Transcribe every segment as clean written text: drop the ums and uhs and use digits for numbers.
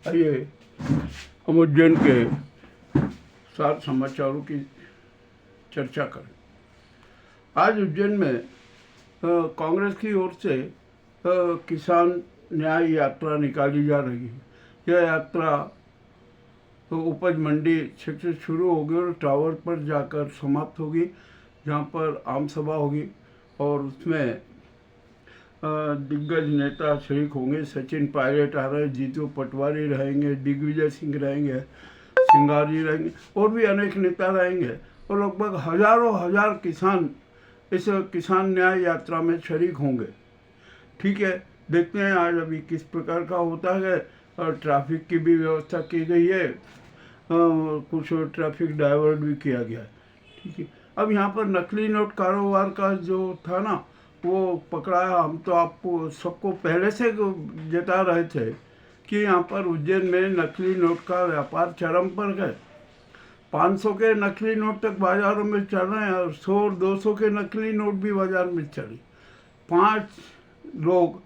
आइए हम उज्जैन के 7 समाचारों की चर्चा करें। आज उज्जैन में कांग्रेस की ओर से किसान न्याय यात्रा निकाली जा रही है। यह यात्रा उपज मंडी से शुरू होगी और टावर पर जाकर समाप्त होगी, जहां पर आम सभा होगी और उसमें दिग्गज नेता शरीक होंगे। सचिन पायलट आ रहे हैं, जीतू पटवारी रहेंगे, दिग्विजय सिंह रहेंगे, सिंगारी रहेंगे और भी अनेक नेता रहेंगे और लगभग हजारों हजार किसान इस किसान न्याय यात्रा में शरीक होंगे। ठीक है, देखते हैं आज अभी किस प्रकार का होता है। और ट्रैफिक की भी व्यवस्था की गई है, कुछ ट्रैफिक डाइवर्ट भी किया गया है। ठीक है, अब यहाँ पर नकली नोट कारोबार का जो था ना, वो पकड़ाया। हम तो आपको सबको पहले से जता रहे थे कि यहाँ पर उज्जैन में नकली नोट का व्यापार चरम पर है। 500 के नकली नोट तक बाजारों में चल रहे हैं और 100 और 200 के नकली नोट भी बाजार में चले। 5 लोग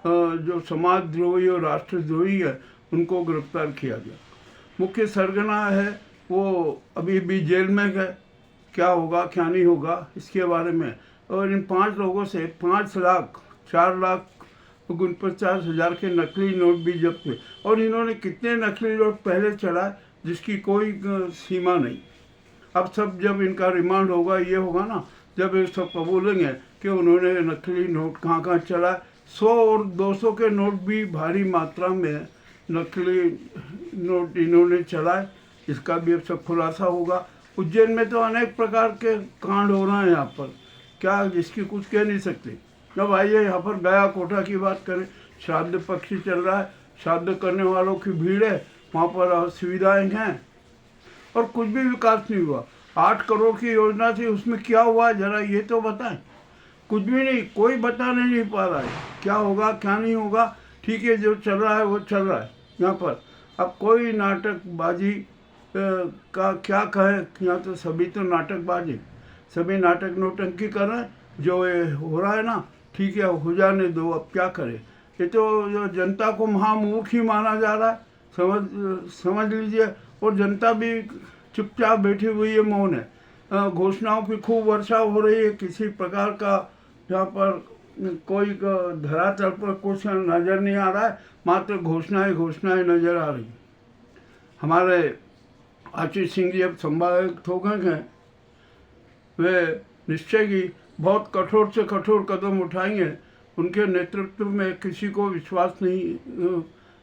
जो समाजद्रोही और राष्ट्रद्रोही है, उनको गिरफ्तार किया गया। मुख्य सरगना है वो अभी भी जेल में है। क्या होगा क्या नहीं होगा इसके बारे में। और इन 5 लोगों से 4,49,50,000 के नकली नोट भी जब्त हुए। और इन्होंने कितने नकली नोट पहले चढ़ाए जिसकी कोई सीमा नहीं। अब सब जब इनका रिमांड होगा, ये होगा ना, जब ये सब कबूलेंगे कि उन्होंने नकली नोट कहाँ कहाँ चलाए। 100 और 200 के नोट भी भारी मात्रा में नकली नोट इन्होंने चलाए, इसका भी अब सब खुलासा होगा। उज्जैन में तो अनेक प्रकार के कांड हो रहे हैं यहाँ पर, क्या जिसकी कुछ कह नहीं सकते। अब आइए यहाँ पर गया कोटा की बात करें। श्राद्ध पक्ष चल रहा है, श्राद्ध करने वालों की भीड़ है, वहाँ पर सुविधाएं हैं और कुछ भी विकास नहीं हुआ। 8 करोड़ की योजना थी, उसमें क्या हुआ जरा ये तो बताएं। कुछ भी नहीं, कोई बताने नहीं पा रहा है क्या होगा क्या नहीं होगा। ठीक है, जो चल रहा है वो चल रहा है यहाँ पर। अब कोई नाटकबाजी का क्या कहें, यहाँ तो सभी तो नाटकबाजी, सभी नाटक नौटंकी कर रहे हैं। जो ये हो रहा है ना, ठीक है हो जाने दो, अब क्या करें। ये तो जो जनता को महामूर्ख ही माना जा रहा है, समझ लीजिए। और जनता भी चुपचाप बैठी हुई है, मौन है। घोषणाओं की खूब वर्षा हो रही है, किसी प्रकार का यहाँ पर कोई धरातल पर कुछ नज़र नहीं आ रहा है, मात्र घोषणाएं नज़र आ रही। हमारे आशीष सिंह जी अब संभावित हो गए हैं, वे निश्चय ही बहुत कठोर से कठोर कदम उठाएंगे। उनके नेतृत्व में किसी को विश्वास नहीं,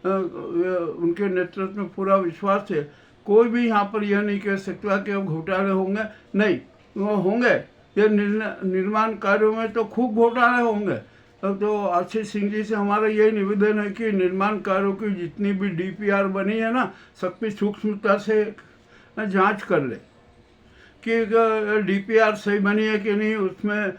उनके नेतृत्व में पूरा विश्वास है। कोई भी यहाँ पर यह नहीं कह सकता कि अब घोटाले होंगे, नहीं वो होंगे। ये निर्माण कार्यों में तो खूब घोटाले होंगे। तो आशीष सिंह जी से हमारा यही निवेदन है कि निर्माण कार्यों की जितनी भी DPR बनी है ना, सबकी सूक्ष्मता से जांच कर ले कि DPR सही बनी है कि नहीं, उसमें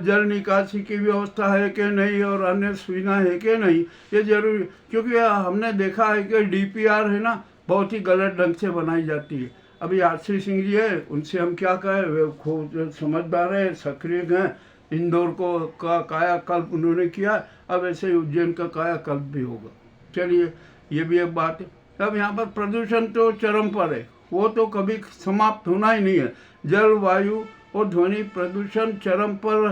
जल निकासी की व्यवस्था है कि नहीं और अन्य सुविधा है कि नहीं, ये जरूरी। क्योंकि हमने देखा है कि DPR है ना, बहुत ही गलत ढंग से बनाई जाती है। अभी आशीष सिंह जी है, उनसे हम क्या कहें, वे खूब समझदार है, सक्रिय हैं। इंदौर को का कायाकल्प उन्होंने किया, अब ऐसे ही उज्जैन का कायाकल्प भी होगा। चलिए, ये भी एक बात है। अब यहाँ पर प्रदूषण तो चरम पर है, वो तो कभी समाप्त होना ही नहीं है। जल, वायु और ध्वनि प्रदूषण चरम पर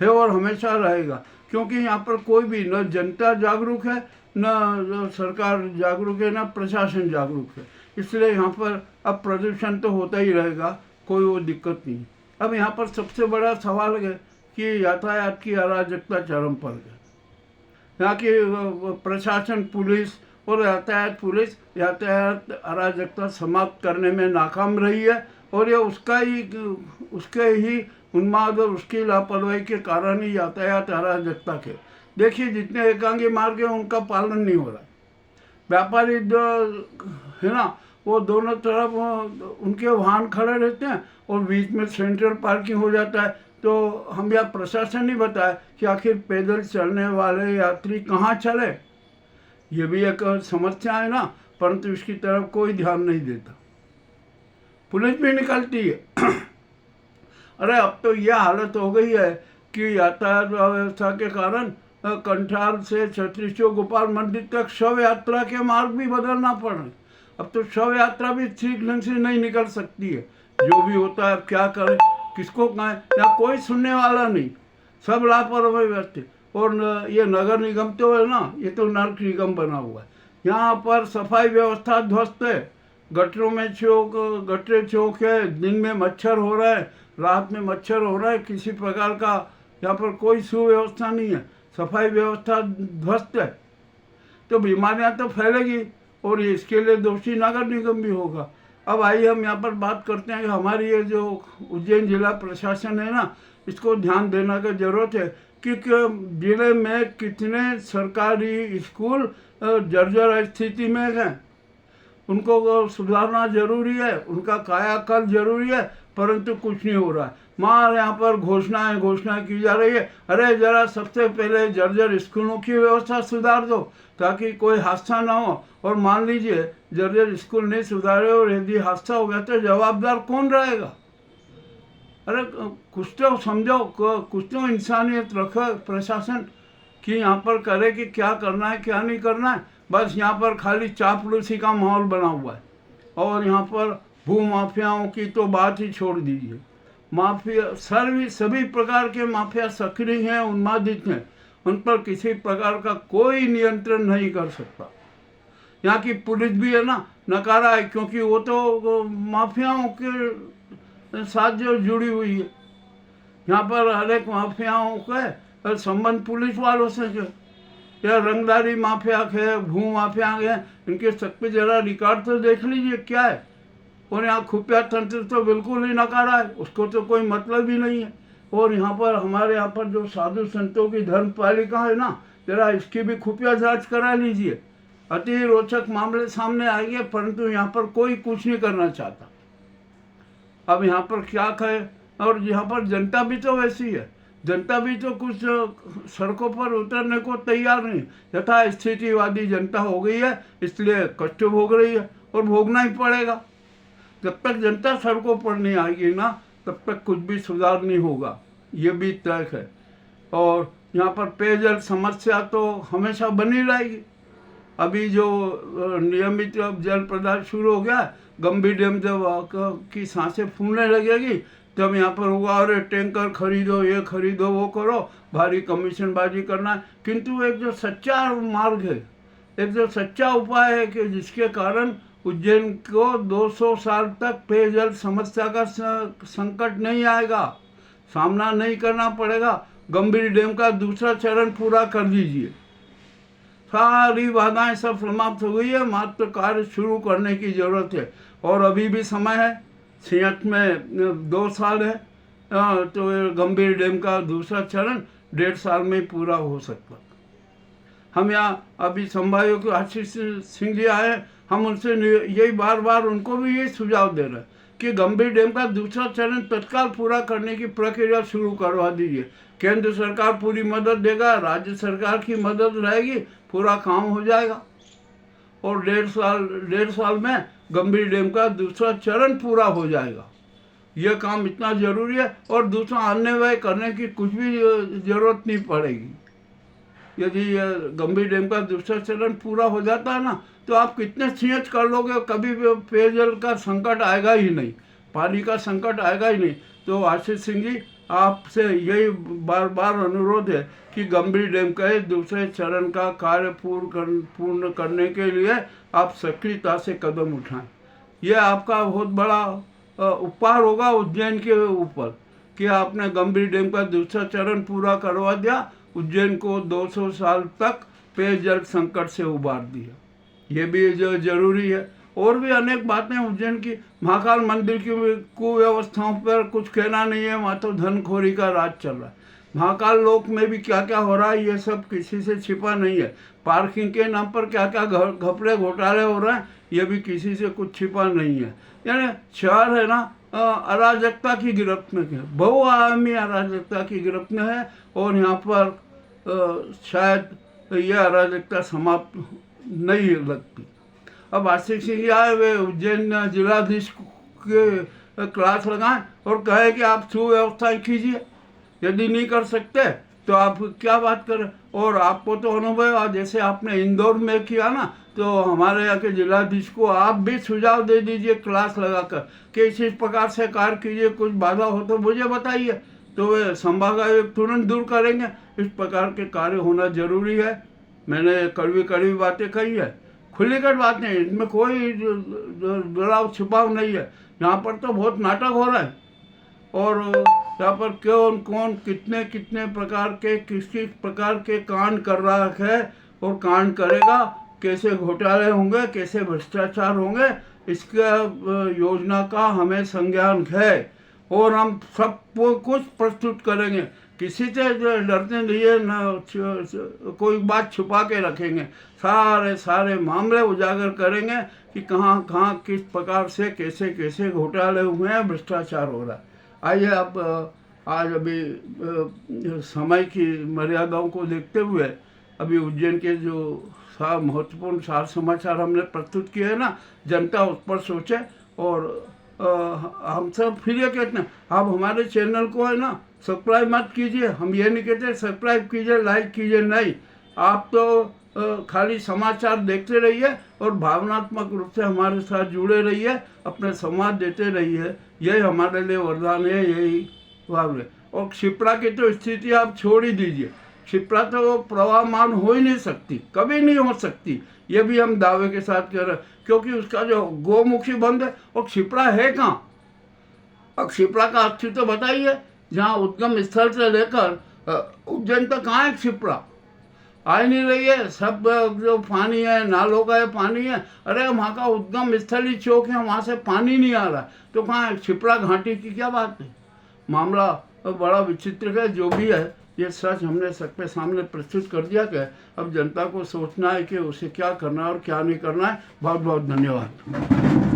है और हमेशा रहेगा। क्योंकि यहाँ पर कोई भी, न जनता जागरूक है, न सरकार जागरूक है, न प्रशासन जागरूक है। इसलिए यहाँ पर अब प्रदूषण तो होता ही रहेगा, कोई वो दिक्कत नहीं। अब यहाँ पर सबसे बड़ा सवाल है कि यातायात की अराजकता चरम पर है। यहाँ की प्रशासन, पुलिस और यातायात पुलिस यातायात अराजकता समाप्त करने में नाकाम रही है। और ये उसके ही उन्माद और उसकी लापरवाही के कारण ही यातायात अराजकता के। देखिए, जितने एकांगी मार्ग हैं उनका पालन नहीं हो रहा। व्यापारी जो है ना, वो दोनों तरफ उनके वाहन खड़े रहते हैं और बीच में सेंट्रल पार्किंग हो जाता है। तो हम यहाँ प्रशासन नहीं बताए कि आखिर पैदल चलने वाले यात्री कहाँ चले। ये भी एक समस्या है ना, परंतु इसकी तरफ कोई ध्यान नहीं देता। पुलिस भी निकलती है। अरे अब तो यह हालत हो गई है कि यातायात व्यवस्था के कारण कंठार से छत्तीसगढ़ गोपाल मंदिर तक शव यात्रा के मार्ग भी बदलना पड़ रहे। अब तो शव यात्रा भी ठीक ढंग से नहीं निकल सकती है। जो भी होता है अब क्या करें, किसको कहें, यहाँ कोई सुनने वाला नहीं, सब लापरवाही व्यक्ति। और ये नगर निगम तो है ना, ये तो नर्क निगम बना हुआ है। यहाँ पर सफाई व्यवस्था ध्वस्त है, गटरों में गटरे चौक है, दिन में मच्छर हो रहा है, रात में मच्छर हो रहा है, किसी प्रकार का यहाँ पर कोई सुव्यवस्था नहीं है, सफाई व्यवस्था ध्वस्त है, तो बीमारियाँ तो फैलेगी और इसके लिए दोषी नगर निगम भी होगा। अब आइए हम यहाँ पर बात करते हैं कि हमारी ये जो उज्जैन जिला प्रशासन है ना, इसको ध्यान देना की जरूरत है कि जिले में कितने सरकारी स्कूल जर्जर स्थिति में हैं, उनको सुधारना जरूरी है, उनका कायाकल्प जरूरी है, परंतु कुछ नहीं हो रहा है। माँ यहाँ पर घोषणाएं की जा रही है, अरे जरा सबसे पहले जर्जर स्कूलों की व्यवस्था सुधार दो ताकि कोई हादसा ना हो। और मान लीजिए जर्जर स्कूल नहीं सुधारे और यदि हादसा हो गया तो जवाबदार कौन रहेगा? अरे कुछ तो समझो, कुछ तो इंसानियत रखो प्रशासन कि यहाँ पर करे कि क्या करना है क्या नहीं करना है। बस यहाँ पर खाली चापलूसी का माहौल बना हुआ है और यहाँ पर भू माफियाओं की तो बात ही छोड़ दीजिए। माफिया सभी प्रकार के माफिया सक्रिय हैं, उन्मादित हैं, उन पर किसी प्रकार का कोई नियंत्रण नहीं कर सकता। यहाँ की पुलिस भी है ना नकारा है, क्योंकि वो तो माफियाओं के साथ जो जुड़ी हुई है। यहाँ पर हर एक माफियाओं का संबंध पुलिस वालों से जो या रंगदारी माफिया है, भू माफिया है, इनके सब पे जरा रिकॉर्ड तो देख लीजिए क्या है। और यहाँ खुफिया तंत्र तो बिल्कुल ही नकारा है, उसको तो कोई मतलब ही नहीं है। और यहाँ पर हमारे यहाँ पर जो साधु संतों की धर्मपालिका है ना, जरा इसकी भी खुफिया जांच करा लीजिए। अति रोचक मामले सामने आएंगे, परंतु यहाँ पर कोई कुछ नहीं करना चाहता। अब यहाँ पर क्या कहे, और यहाँ पर जनता भी तो वैसी है, जनता भी तो कुछ सड़कों पर उतरने को तैयार नहीं। यथा स्थितिवादी जनता हो गई है, इसलिए कष्ट भोग रही है और भोगना ही पड़ेगा। जब तक जनता सड़कों पर नहीं आएगी ना, तब तक कुछ भी सुधार नहीं होगा, ये भी तय है। और यहाँ पर पेयजल समस्या तो हमेशा बनी रहेगी। अभी जो नियमित जल प्रदान शुरू हो गया, गंभीर डैम जब की सांसें फूलने लगेगी तब यहाँ पर हुआ अरे टैंकर खरीदो, ये खरीदो, वो करो, भारी कमीशनबाजी करना है। किंतु एक जो सच्चा मार्ग है, एक जो सच्चा उपाय है कि जिसके कारण उज्जैन को 200 साल तक पेयजल समस्या का संकट नहीं आएगा, सामना नहीं करना पड़ेगा। गंभीर डैम का दूसरा चरण पूरा कर दीजिए। सारी बाधाएं सब समाप्त हो गई है, मात्र कार्य शुरू करने की जरूरत है और अभी भी समय है। 66 में 2 साल है, तो गंभीर डैम का दूसरा चरण 1.5 साल में पूरा हो सकता। हम यहाँ अभी संभावियों के आशीष सिंह जी आए, हम उनसे यही बार बार उनको भी यही सुझाव दे रहे हैं कि गंभीर डैम का दूसरा चरण तत्काल पूरा करने की प्रक्रिया शुरू करवा दीजिए। केंद्र सरकार पूरी मदद देगा, राज्य सरकार की मदद रहेगी, पूरा काम हो जाएगा और 1.5 साल में गंभीर डैम का दूसरा चरण पूरा हो जाएगा। यह काम इतना जरूरी है और दूसरा अन्य करने की कुछ भी जरूरत नहीं पड़ेगी। यदि गंभीर डैम का दूसरा चरण पूरा हो जाता है ना, तो आप कितने सीएच कर लोगे, कभी भी पेयजल का संकट आएगा ही नहीं, पानी का संकट आएगा ही नहीं। तो आशीष सिंह जी, आपसे यही बार बार अनुरोध है कि गंभीर डैम के दूसरे चरण का कार्य पूर्ण करने के लिए आप सक्रियता से कदम उठाएं। यह आपका बहुत बड़ा उपहार होगा उज्जैन के ऊपर कि आपने गंभीर डैम का दूसरा चरण पूरा करवा दिया, उज्जैन को 200 साल तक पेयजल संकट से उबार दिया। ये भी जो जरूरी है। और भी अनेक बातें उज्जैन की, महाकाल मंदिर की कुव्यवस्थाओं पर कुछ कहना नहीं है, वहाँ तो धनखोरी का राज चल रहा है। महाकाल लोक में भी क्या क्या हो रहा है, ये सब किसी से छिपा नहीं है। पार्किंग के नाम पर क्या क्या घपले घोटाले हो रहे हैं, ये भी किसी से कुछ छिपा नहीं है। यानी शहर है ना अराजकता की गिरफ्त में है, बहुआयामी अराजकता की गिरफ्त में है और यहाँ पर शायद यह अराजकता समाप्त नहीं लगती। अब आशीष सिंह आए वे उज्जैन जिलाधीश के क्लास लगाएं और कहे कि आप सुव्यवस्थाएं कीजिए। यदि नहीं कर सकते तो आप क्या बात करें। और आपको तो अनुभव है, और जैसे आपने इंदौर में किया ना, तो हमारे यहाँ के जिलाधीश को आप भी सुझाव दे दीजिए क्लास लगाकर कि इस प्रकार से कार्य कीजिए, कुछ बाधा हो तो मुझे बताइए, तो वे संभागायुक्त तुरंत दूर करेंगे। इस प्रकार के कार्य होना जरूरी है। मैंने कड़वी कड़वी बातें कही है, खुलीकट बातें, इनमें कोई डराव छिपाव नहीं है। यहाँ पर तो बहुत नाटक हो रहा है, और यहाँ पर कौन कौन कितने कितने प्रकार के किस किस प्रकार के कांड कर रहा है और कांड करेगा, कैसे घोटाले होंगे, कैसे भ्रष्टाचार होंगे, इसका योजना का हमें संज्ञान है, और हम सब कुछ प्रस्तुत करेंगे। किसी से डरते नहीं है, न कोई बात छुपा के रखेंगे। सारे सारे मामले उजागर करेंगे कि कहाँ कहाँ किस प्रकार से कैसे कैसे घोटाले हुए हैं, भ्रष्टाचार हो रहा है। आइए अब आज अभी समय की मर्यादाओं को देखते हुए अभी उज्जैन के जो महत्वपूर्ण सार समाचार हमने प्रस्तुत किए हैं ना, जनता उस पर सोचे। और हम सब फिर ये कहते हैं, आप हमारे चैनल को है ना सब्सक्राइब मत कीजिए। हम ये नहीं कहते सब्सक्राइब कीजिए, लाइक कीजिए, नहीं, आप तो खाली समाचार देखते रहिए और भावनात्मक रूप से हमारे साथ जुड़े रहिए, अपने समाज देते रहिए। यही हमारे लिए वरदान है, यही भाव है। और क्षिप्रा की तो स्थिति आप छोड़ ही दीजिए, क्षिप्रा तो प्रवाहमान हो ही नहीं सकती, कभी नहीं हो सकती, ये भी हम दावे के साथ कह रहे हैं, क्योंकि उसका जो गोमुखी बंद है, और क्षिप्रा है कहाँ। और क्षिप्रा का अस्तित्व तो बताइए, जहाँ उद्गम स्थल से लेकर उज्जैन तक कहाँ है क्षिप्रा, आ ही नहीं रही है। सब जो पानी है, नालों का है पानी है, अरे वहाँ का उद्गम स्थल ही चौक है, वहाँ से पानी नहीं आ रहा, तो कहाँ है क्षिप्रा घाटी की क्या बात है। मामला बड़ा विचित्र है। जो भी है ये सच हमने सबके सामने प्रस्तुत कर दिया कि अब जनता को सोचना है कि उसे क्या करना है और क्या नहीं करना है। बहुत बहुत धन्यवाद।